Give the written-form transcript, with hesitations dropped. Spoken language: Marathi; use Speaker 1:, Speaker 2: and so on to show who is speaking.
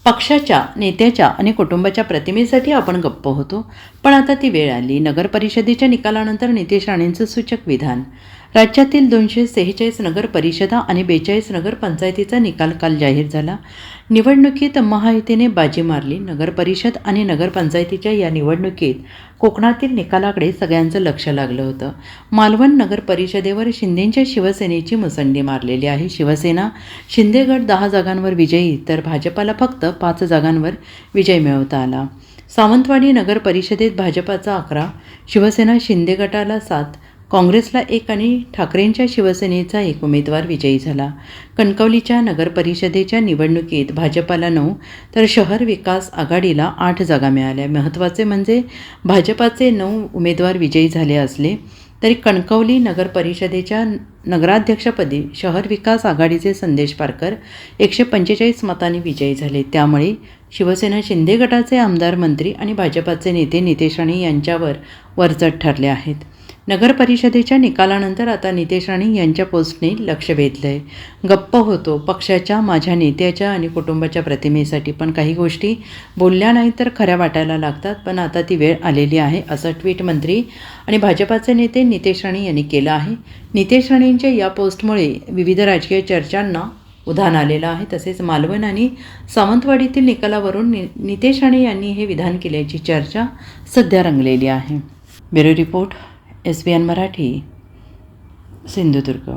Speaker 1: पक्षाच्या, नेत्याच्या आणि कुटुंबाच्या प्रतिमेसाठी आपण गप्प होतो, पण आता ती वेळ आली. नगर परिषदेच्या निकालानंतर नितेश राणेंचं सूचक विधान. राज्यातील 246 नगर परिषदा आणि 42 नगरपंचायतीचा निकाल काल जाहीर झाला. निवडणुकीत महायुतीने बाजी मारली. नगर परिषद आणि नगरपंचायतीच्या या निवडणुकीत कोकणातील निकालाकडे सगळ्यांचं लक्ष लागलं होतं. मालवण नगर परिषदेवर शिंदेंच्या शिवसेनेची मुसंडी मारलेली आहे. शिवसेना शिंदे गट 10 जागांवर विजयी, तर भाजपाला फक्त 5 जागांवर विजय मिळवता आला. सावंतवाडी नगर परिषदेत भाजपाचा 11, शिवसेना शिंदे गटाला 7, काँग्रेसला 1 आणि ठाकरेंच्या शिवसेनेचा 1 उमेदवार विजयी झाला. कणकवलीच्या नगर परिषदेच्या निवडणुकीत भाजपाला 9, तर शहर विकास आघाडीला 8 जागा मिळाल्या. महत्त्वाचे म्हणजे भाजपाचे 9 उमेदवार विजयी झाले असले तरी कणकवली नगर परिषदेच्या नगराध्यक्षपदी शहर विकास आघाडीचे संदेश पारकर 145 मतांनी विजयी झाले. त्यामुळे शिवसेना शिंदे गटाचे आमदार, मंत्री आणि भाजपाचे नेते नितेश राणे यांच्यावर वरचढ ठरले आहेत. नगर परिषदेच्या निकालानंतर आता नितेश राणे यांच्या पोस्टने लक्ष वेधलं आहे. गप्प होतो पक्षाच्या, माझ्या, नेत्याच्या आणि कुटुंबाच्या प्रतिमेसाठी, पण काही गोष्टी बोलल्या नाही तर खऱ्या वाटायला लागतात. पण आता ती वेळ आलेली आहे, असं ट्विट मंत्री आणि भाजपाचे नेते नितेश राणे यांनी केलं आहे. नितेश राणेंच्या या पोस्टमुळे विविध राजकीय चर्चांना उधाण आलेलं आहे. तसेच मालवण आणि सावंतवाडीतील निकालावरून नितेश राणे यांनी हे विधान केल्याची चर्चा सध्या रंगलेली आहे. Bureau report, SBN Marathi, Sindhudurg.